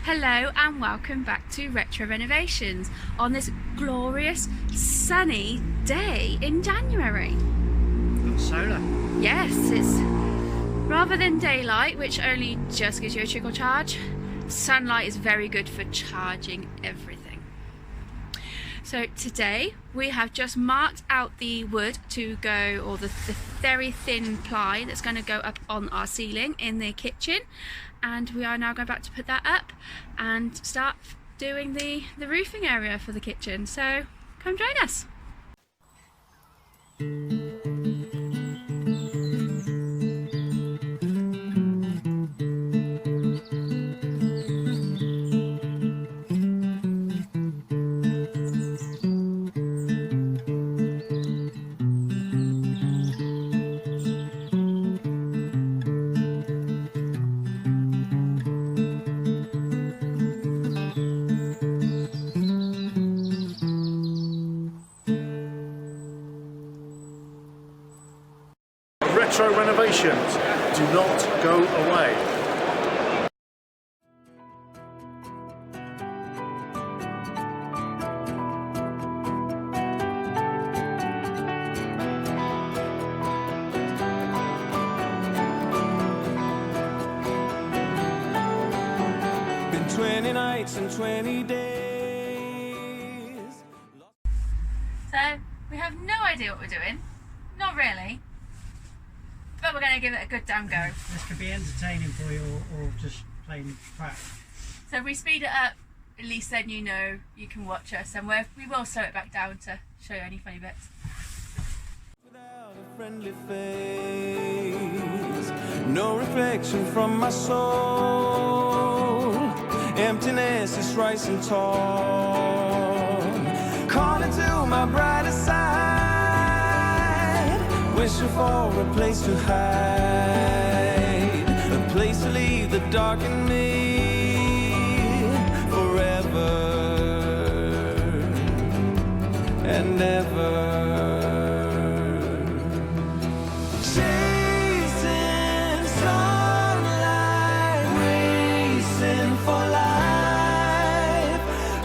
Hello and welcome back to Retro Renovations on this glorious sunny day in January. Solar. Yes, it's rather than daylight, which only just gives you a trickle charge. Sunlight is very good for charging everything. So today we have just marked out the wood to go, or the very thin ply that's going to go up on our ceiling in the kitchen, and we are now going back to put that up and start doing the roofing area for the kitchen. So come join us. Retro Renovations, do not go away. Been 20 nights and 20 days. So we have no idea what we're doing, not really, but we're going to give it a good damn go. This could be entertaining for you or just plain crap. So if we speed it up, at least then you know you can watch us, and we will slow it back down to show you any funny bits. Without a friendly face, no reflection from my soul. Emptiness is rising tall, calling to my brighter side, wishing for a place to hide, a place to leave the dark in me forever and ever. Chasing sunlight, racing for life,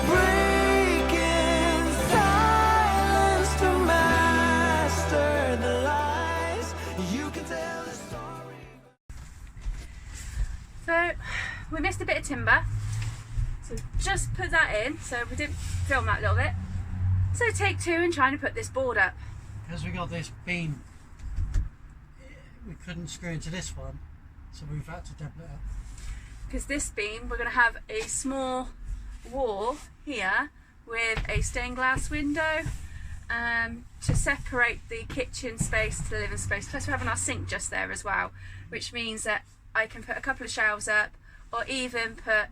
breaking silence to master the lies. You can tell the story. So we missed a bit of timber, so just put that in, so we didn't film that little bit. So take two and trying to put this board up. Because we got this beam, we couldn't screw into this one, so we've had to double it up. Because this beam, we're going to have a small wall here with a stained glass window to separate the kitchen space to the living space. Plus we're having our sink just there as well, which means that I can put a couple of shelves up, or even put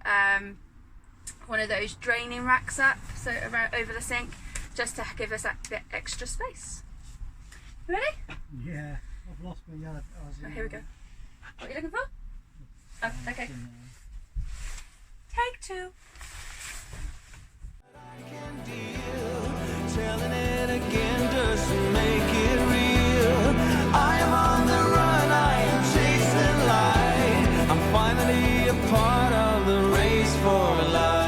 one of those draining racks up, so around over the sink, just to give us that bit extra space. You ready? Yeah, I've lost my yard. Oh, here we go. What are you looking for? Oh, okay. Take two. Telling it again doesn't make it real. I am on the run, I am chasing light. I'm finally a part of the race for life.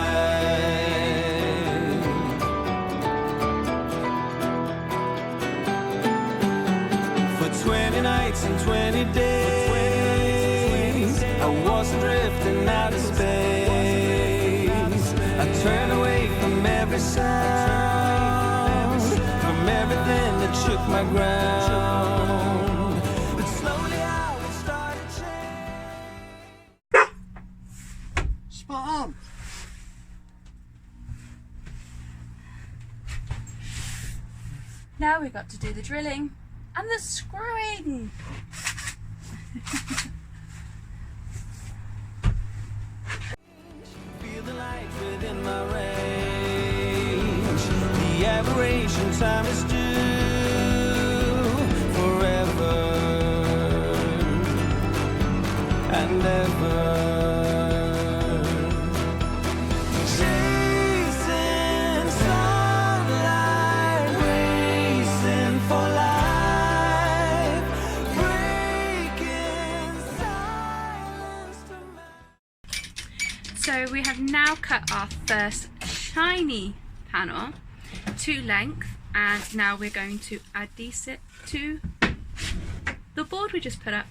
For 20 nights and 20 days, I was drifting out of space. I turned away from every sound, from everything that shook my ground. But slowly I would start to change. Spot on! Now we've got to do the drilling and the screwing. Feel the light within my range. The aberration time is due forever and ever. Chasing sunlight, racing for life, breaking silence to So we have now cut our first shiny panel to length, and now we're going to adhesive it to the board we just put up.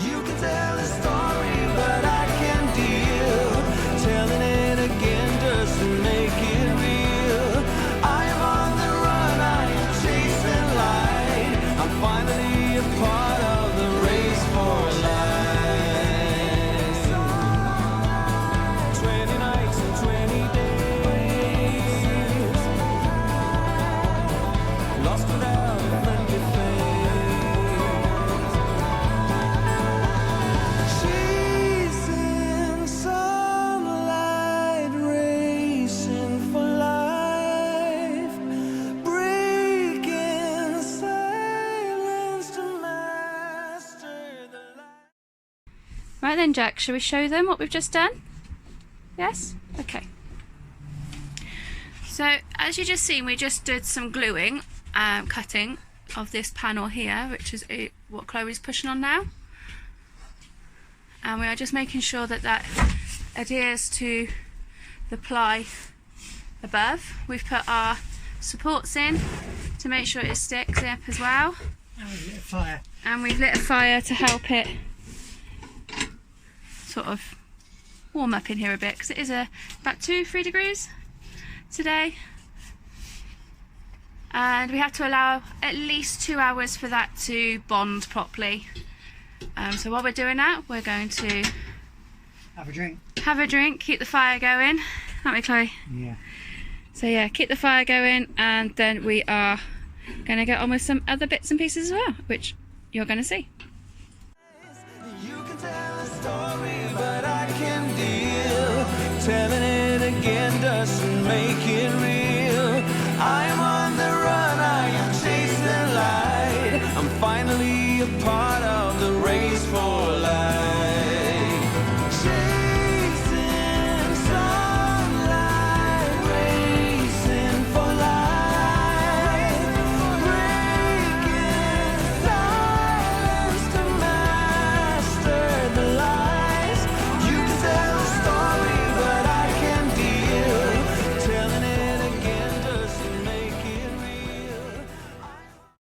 You can tell a story, but I can deal. Telling it again just to make it real. I am on the run, I am chasing light. I'm finally a part of the race for life. 20 nights and 20 days. Lost without a friendly face. Right then, Jack, shall we show them what we've just done? Yes? Okay. So, as you just seen, we just did some gluing, cutting of this panel here, which is what Chloe's pushing on now. And we are just making sure that that adheres to the ply above. We've put our supports in to make sure it sticks up as well. And we've lit a fire. And we've lit a fire to help it sort of warm up in here a bit, because it is about 2-3 degrees today, and we have to allow at least 2 hours for that to bond properly. So while we're doing that, we're going to Have a drink. keep the fire going, aren't we, Chloe? Yeah. So yeah, keep the fire going, and then we are going to get on with some other bits and pieces as well, which you're going to see. You can tell a story, but I can deal. Telling it again doesn't make it real. I am on the run, I am chasing light. I'm finally a part